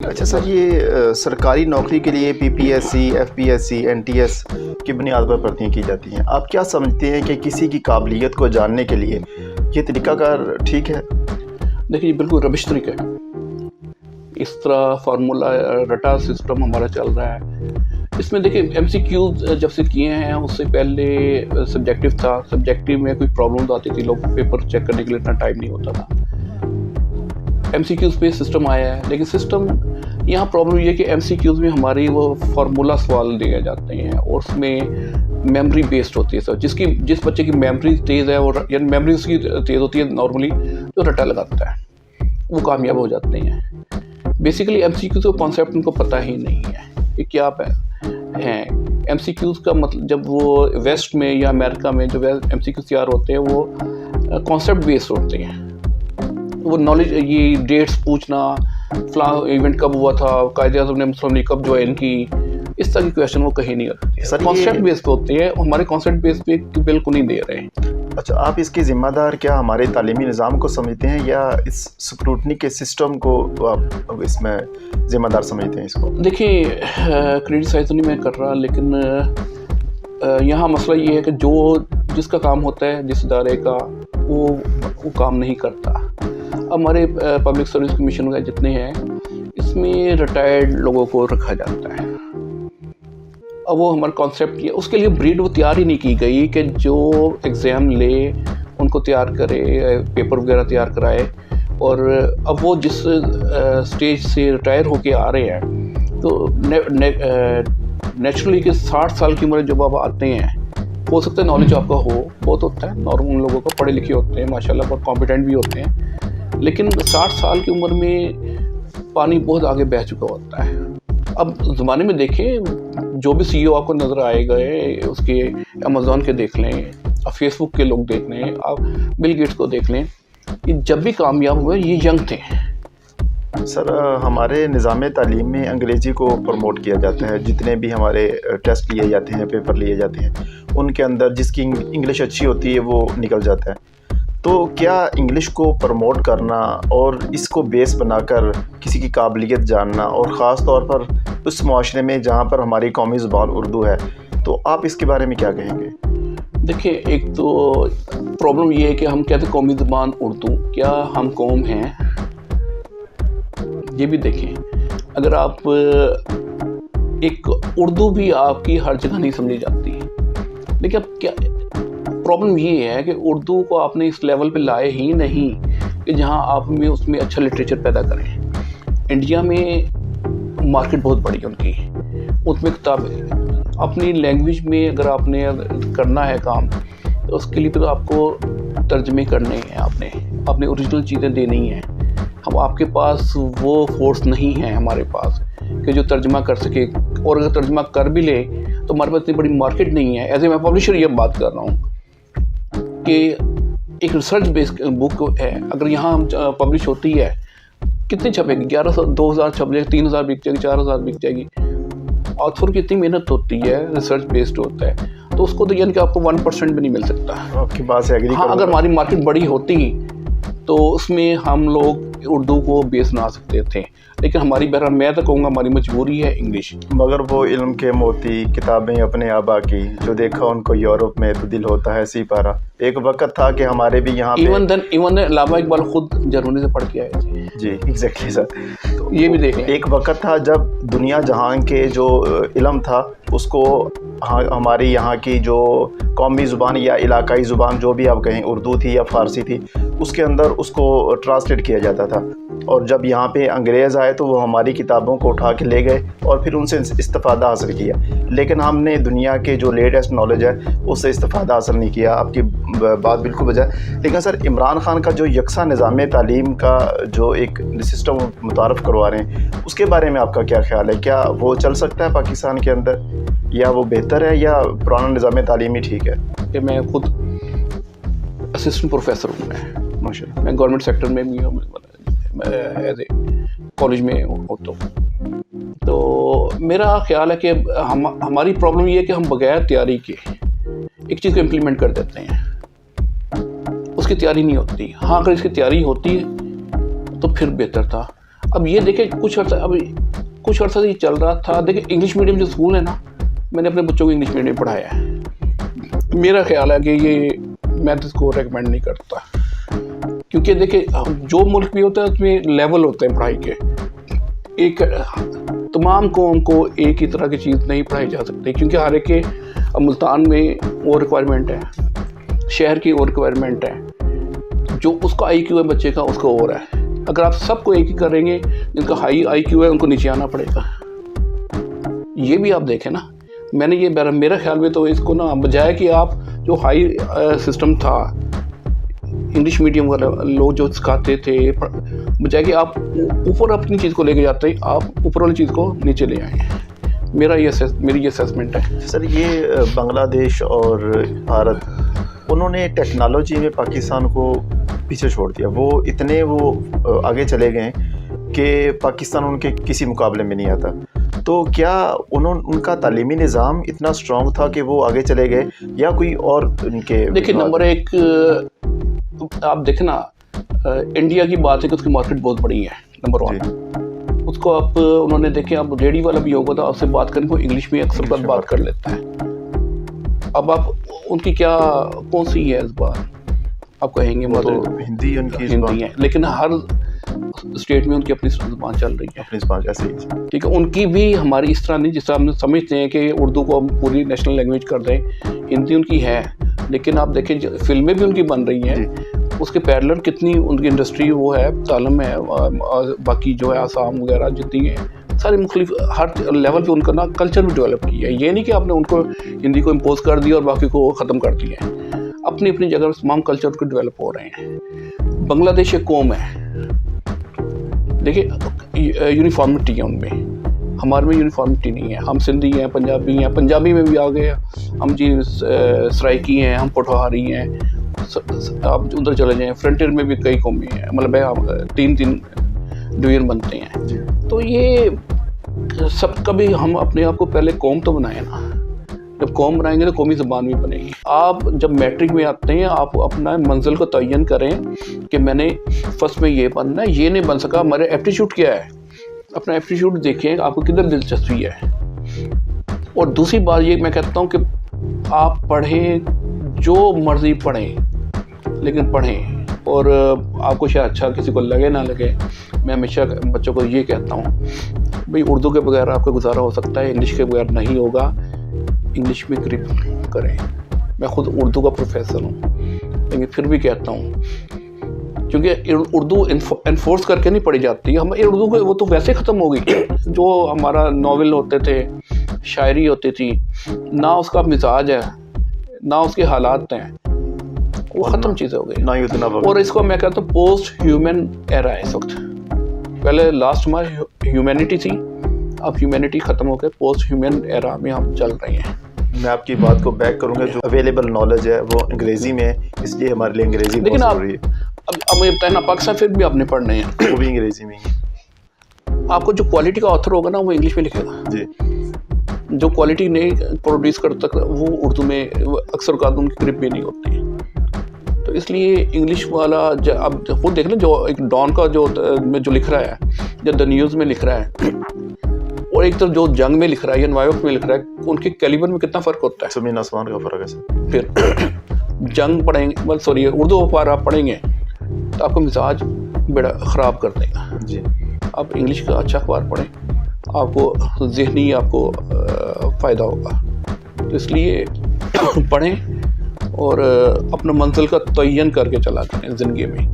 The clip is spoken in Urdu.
اچھا سر، یہ سرکاری نوکری کے لیے P P S C, F P S C, N T S کی بنیاد پر بھرتیاں کی جاتی ہیں. آپ کیا سمجھتے ہیں کہ کسی کی قابلیت کو جاننے کے لیے یہ طریقہ کار ٹھیک ہے؟ دیکھیے، یہ بالکل ربش طریقہ ہے. اس طرح فارمولا رٹا سسٹم ہمارا چل رہا ہے. اس میں دیکھیں ایم سی کیوز جب سے کیے ہیں اس سے پہلے سبجیکٹیو تھا. سبجیکٹیو میں کوئی پرابلمز آتی تھی، لوگ پیپر چیک کرنے کے لیے اتنا ٹائم نہیں ہوتا تھا. ایم سی کیوز پہ سسٹم آیا ہے، لیکن سسٹم یہاں پرابلم یہ ہے کہ ایم سی کیوز میں ہماری وہ فارمولا سوال دیے جاتے ہیں اور اس میں میموری بیسڈ ہوتی ہے. سر جس بچے کی میموری تیز ہے اور یعنی میموری اس کی تیز ہوتی ہے نارملی، جو رٹا لگاتا ہے وہ کامیاب ہو جاتے ہیں. بیسیکلی ایم سی کیوز کا کانسیپٹ ان کو پتہ ہی نہیں ہے کہ کیا ہیں. ایم سی کیوز کا مطلب جب وہ ویسٹ میں یا امریکہ میں جو ایم سی کیوز تیار ہوتے ہیں وہ کانسیپٹ بیسڈ ہوتے ہیں. وہ نالج، یہ ڈیٹس پوچھنا، فلاں ایونٹ کب ہوا تھا، قائد اعظم نے مسلم لیگ کب جوائن کی، اس طرح کی کویشچن وہ کہیں نہیں ہوتے. کانسیپٹ بیس پہ ہوتے ہیں. ہمارے کانسیپٹ بیس پہ بالکل نہیں دے رہے ہیں. اچھا، آپ اس کی ذمہ دار کیا ہمارے تعلیمی نظام کو سمجھتے ہیں یا اس سکروٹنی کے سسٹم کو آپ اس میں ذمہ دار سمجھتے ہیں اس کو؟ دیکھیں، کریٹیسائز نہیں میں کر رہا، لیکن یہاں مسئلہ یہ ہے کہ جس کا کام ہوتا ہے، جس ادارے کا، وہ کام نہیں کرتا. ہمارے پبلک سروس کمیشن وغیرہ جتنے ہیں، اس میں ریٹائرڈ لوگوں کو رکھا جاتا ہے. اب وہ ہمارا کانسیپٹ یہ، اس کے لیے بریڈ وہ تیار ہی نہیں کی گئی کہ جو ایگزام لے ان کو تیار کرے، پیپر وغیرہ تیار کرائے. اور اب وہ جس سٹیج سے ریٹائر ہو کے آ رہے ہیں، تو نیچرلی کہ 60 سال کی عمر جب آپ آتے ہیں، ہو سکتا ہے نالج آپ کا ہو، بہت ہوتا ہے نارمل لوگوں کو، پڑھے لکھے ہوتے ہیں ماشاءاللہ، بہت کمپیٹنٹ بھی ہوتے ہیں. لیکن 60 سال کی عمر میں پانی بہت آگے بہہ چکا ہوتا ہے. اب زمانے میں دیکھیں، جو بھی سی ای او آپ کو نظر آئے گئے، اس کے امیزون کے دیکھ لیں، فیس بک کے لوگ دیکھ لیں، آپ بل گیٹس کو دیکھ لیں، یہ جب بھی کامیاب ہوئے یہ ینگ تھے. سر، ہمارے نظام تعلیم میں انگریزی کو پروموٹ کیا جاتا ہے. جتنے بھی ہمارے ٹیسٹ لیے جاتے ہیں، پیپر لیے جاتے ہیں، ان کے اندر جس کی انگلش اچھی ہوتی ہے وہ نکل جاتا ہے. تو کیا انگلش کو پروموٹ کرنا اور اس کو بیس بنا کر کسی کی قابلیت جاننا، اور خاص طور پر اس معاشرے میں جہاں پر ہماری قومی زبان اردو ہے، تو آپ اس کے بارے میں کیا کہیں گے؟ دیکھیں، ایک تو پرابلم یہ ہے کہ ہم کہتے ہیں قومی زبان اردو، کیا ہم قوم ہیں؟ یہ بھی دیکھیں. اگر آپ ایک اردو بھی آپ کی ہر جگہ نہیں سمجھی جاتی، لیکن اب کیا پرابلم یہ ہے کہ اردو کو آپ نے اس لیول پہ لائے ہی نہیں کہ جہاں آپ میں اس میں اچھا لٹریچر پیدا کریں. انڈیا میں مارکیٹ بہت بڑی ہے ان کی، اس میں کتابیں اپنی لینگویج میں اگر آپ نے کرنا ہے کام، تو اس کے لیے تو آپ کو ترجمے کرنے ہیں، آپ نے اپنے اوریجنل چیزیں دینی ہیں. ہم آپ کے پاس وہ فورس نہیں ہے ہمارے پاس کہ جو ترجمہ کر سکے، اور اگر ترجمہ کر بھی لے تو ہمارے پاس اتنی بڑی مارکیٹ نہیں ہے. ایز اے میں پبلشر یہ بات کر رہا ہوں کہ ایک ریسرچ بیس بک ہے، اگر یہاں پبلش ہوتی ہے، کتنی چھپے گی؟ 1100 2000 چھپ جائے گی، 3000 بک جائے گی، 4000 بک جائے گی. آتھر کی اتنی محنت ہوتی ہے، ریسرچ بیسڈ ہوتا ہے، تو اس کو تو یعنی کہ آپ کو 1% بھی نہیں مل سکتا. آپ کی بات سے ایگری ہاں، اگر ہماری مارکیٹ بڑی ہوتی تو اس میں ہم لوگ اردو کو بیس بنا سکتے تھے. لیکن ہماری بہرحال میں تو کہوں گا ہماری مجبوری ہے انگلش. مگر وہ علم کے موتی کتابیں اپنے آبا کی، جو دیکھا ان کو یورپ میں تو دل ہوتا ہے سی پارا. ایک وقت تھا کہ ہمارے بھی یہاں ایون علامہ اقبال خود جرمنی سے پڑھ کے آئے تھے. جی ایگزیکٹلی سر. تو یہ بھی دیکھیں، ایک وقت تھا جب دنیا جہان کے جو علم تھا اس کو ہماری یہاں کی جو قومی زبان یا علاقائی زبان جو بھی آپ کہیں، اردو تھی یا فارسی تھی، اس کے اندر اس کو ٹرانسلیٹ کیا جاتا تھا. اور جب یہاں پہ انگریز آئے تو وہ ہماری کتابوں کو اٹھا کے لے گئے اور پھر ان سے استفادہ حاصل کیا. لیکن ہم نے دنیا کے جو لیٹسٹ نالج ہے اس سے استفادہ حاصل نہیں کیا. آپ کی بات بالکل بجائے. لیکن سر، عمران خان کا جو یکساں نظام تعلیم کا جو ایک سسٹم متعارف کروا رہے ہیں، اس کے بارے میں آپ کا کیا خیال ہے؟ کیا وہ چل سکتا ہے پاکستان کے اندر، یا وہ بہتر ہے، یا پرانا نظام تعلیمی ٹھیک ہے؟ کہ میں خود اسسٹنٹ پروفیسر ہوں. میں گورنمنٹ سیکٹر میں بھی ہوں، ایز اے کالج میں ہوتا ہوں. تو میرا خیال ہے کہ ہماری پرابلم یہ ہے کہ ہم بغیر تیاری کے ایک چیز کو امپلیمنٹ کر دیتے ہیں، اس کی تیاری نہیں ہوتی. ہاں، اگر اس کی تیاری ہوتی تو پھر بہتر تھا. اب یہ دیکھیں کچھ عرصہ سے یہ چل رہا تھا. دیکھیں انگلش میڈیم جو اسکول ہے نا, میں نے اپنے بچوں کو انگلش میڈیم پڑھایا ہے. میرا خیال ہے کہ یہ میں تو اس کو ریکمینڈ نہیں کرتا, کیونکہ دیکھیں جو ملک بھی ہوتا ہے اس میں لیول ہوتے ہیں پڑھائی کے. ایک تمام قوم کو ایک ہی طرح کی چیز نہیں پڑھائی جا سکتی, کیونکہ ہر ایک کے ملتان میں اور ریکوائرمنٹ ہے, شہر کی اور ریکوائرمنٹ ہے, جو اس کا آئی کیو ہے بچے کا اس کو اور ہے. اگر آپ سب کو ایک ہی کریں گے, جن کا ہائی آئی کیو ہے ان کو نیچے آنا پڑے گا. یہ بھی آپ دیکھیں نا, میں نے یہ میرا خیال میں تو اس کو نا بجائے کہ آپ جو ہائی سسٹم تھا انگلش میڈیم والا لوگ جو سکھاتے تھے, بجائے کہ آپ اوپر اپنی چیز کو لے کے جاتے ہیں, آپ اوپر والی چیز کو نیچے لے آئیں. میری یہ اسیسمنٹ ہے. سر یہ بنگلہ دیش اور بھارت, انہوں نے ٹیکنالوجی میں پاکستان کو پیچھے چھوڑ دیا. وہ اتنے آگے چلے گئے کہ پاکستان ان کے کسی مقابلے میں نہیں آتا. تو کیا ان کا تعلیمی نظام اتنا اسٹرانگ تھا کہ وہ آگے چلے گئے, یا کوئی اور ان کے؟ دیکھیں نمبر ایک, آپ دیکھیں نا انڈیا کی بات ہے کہ اس کی مارکیٹ بہت بڑی ہے. نمبر ون, اس کو آپ انہوں نے دیکھیں, اب ریڈی والا بھی ہوگا تھا, آپ سے بات کریں وہ انگلش میں اکثر بات کر لیتا ہے. اب آپ ان کی کیا کون سی ہے اس بار آپ کہیں گے ہندی ان کی ہندی ہے, لیکن ہر اسٹیٹ میں ان کی اپنی زبان چل رہی ہے. اپنی زبان ایسے ہی, ٹھیک ہے. ان کی بھی ہماری اس طرح نہیں جس طرح ہم سمجھتے ہیں کہ اردو کو ہم پوری نیشنل لینگویج کر دیں. ہندی ان کی ہے, لیکن آپ دیکھیں فلمیں بھی ان کی بن رہی ہیں, اس کے پیرلر کتنی ان کی انڈسٹری وہ ہے, تالم ہے, باقی جو ہے آسام وغیرہ جتنی ہیں سارے مختلف ہر لیول پہ ان کا نا کلچر بھی ڈیولپ کیا ہے. یہ نہیں کہ آپ نے ان کو ہندی کو امپوز کر دیا اور باقی کو ختم کر دیا ہے. اپنی اپنی جگہ تمام کلچر کو ڈیولپ ہو رہے ہیں. بنگلہ دیش ایک قوم ہے, دیکھیں یونیفارمٹی ہے ان میں, ہمارے میں یونیفارمٹی نہیں ہے. ہم سندھی ہیں, پنجابی ہیں, پنجابی میں بھی آ گئے ہم, جی سرائکی ہیں, ہم پٹوہاری ہیں, آپ ادھر چلے جائیں فرنٹیئر میں بھی کئی قومیں ہیں, مطلب 3 ڈویژن بنتے ہیں. تو یہ سب کا بھی ہم اپنے آپ کو پہلے قوم تو بنائیں نا, جب قوم بنائیں گے تو قومی زبان بھی بنے گی. آپ جب میٹرک میں آتے ہیں آپ اپنا منزل کو تعین کریں کہ میں نے فرسٹ میں یہ بننا ہے, یہ نہیں بن سکا, ہمارے ایپٹیچیوڈ کیا ہے, اپنا ایپٹیچیوڈ دیکھیں آپ کو کدھر دلچسپی ہے. اور دوسری بات یہ میں کہتا ہوں کہ آپ پڑھیں, جو مرضی پڑھیں, لیکن پڑھیں. اور آپ کو شاید اچھا کسی کو لگے نہ لگے, میں ہمیشہ بچوں کو یہ کہتا ہوں بھئی اردو کے بغیر آپ کا گزارا ہو سکتا ہے, انگلش کے بغیر نہیں ہوگا. انگلش میں گرپ کریں. میں خود اردو کا پروفیسر ہوں, لیکن پھر بھی کہتا ہوں کیونکہ اردو انفورس کر کے نہیں پڑھی جاتی. ہم اردو کو وہ تو ویسے ختم ہو گئی. جو ہمارا ناول ہوتے تھے, شاعری ہوتی تھی, نہ اس کا مزاج ہے نہ اس کے حالات ہیں, وہ ختم چیزیں ہو گئی. اور اس کو میں کہتا ہوں پوسٹ ہیومن ایرا ہے اس وقت. پہلے لاسٹ ہماری ہیومینٹی تھی, اب ہیومینٹی ختم ہو کے پوسٹ ہیومن ایرا میں ہم چل رہے ہیں. میں آپ کی بات کو بیک کروں گا, جو اویلیبل نالج ہے وہ انگریزی میں ہے, اس لیے ہمارے لیے انگریزی بہت ضروری ہے. اب یہ بتائیں نا پاکستان پھر بھی آپ نے پڑھنے ہیں, وہ بھی انگریزی میں ہی. آپ کو جو کوالٹی کا آتھر ہوگا نا وہ انگلش میں لکھے گا جی, جو کوالٹی نہیں پروڈیوس کرتا وہ اردو میں اکثر اوقات ان کی گرپ بھی نہیں ہوتی. تو اس لیے انگلش والا اب خود دیکھ لیں, جو ایک ڈان کا جو لکھ رہا ہے یا دا نیوز میں لکھ رہا ہے, اور ایک طرف جو جنگ میں لکھ رہا ہے یا نیو یارک میں لکھ رہا ہے, ان کے کیلیبر میں کتنا فرق ہوتا ہے. زمین آسمان کا فرق ہے. پھر جنگ پڑھیں گے, سوری اردو اخبار آپ پڑھیں گے تو آپ کا مزاج بڑا خراب کر دے گا. جی, آپ انگلش کا اچھا اخبار پڑھیں, آپ کو ذہنی آپ کو فائدہ ہوگا. تو اس لیے پڑھیں اور اپنا منزل کا تعین کر کے چلا کریں زندگی میں.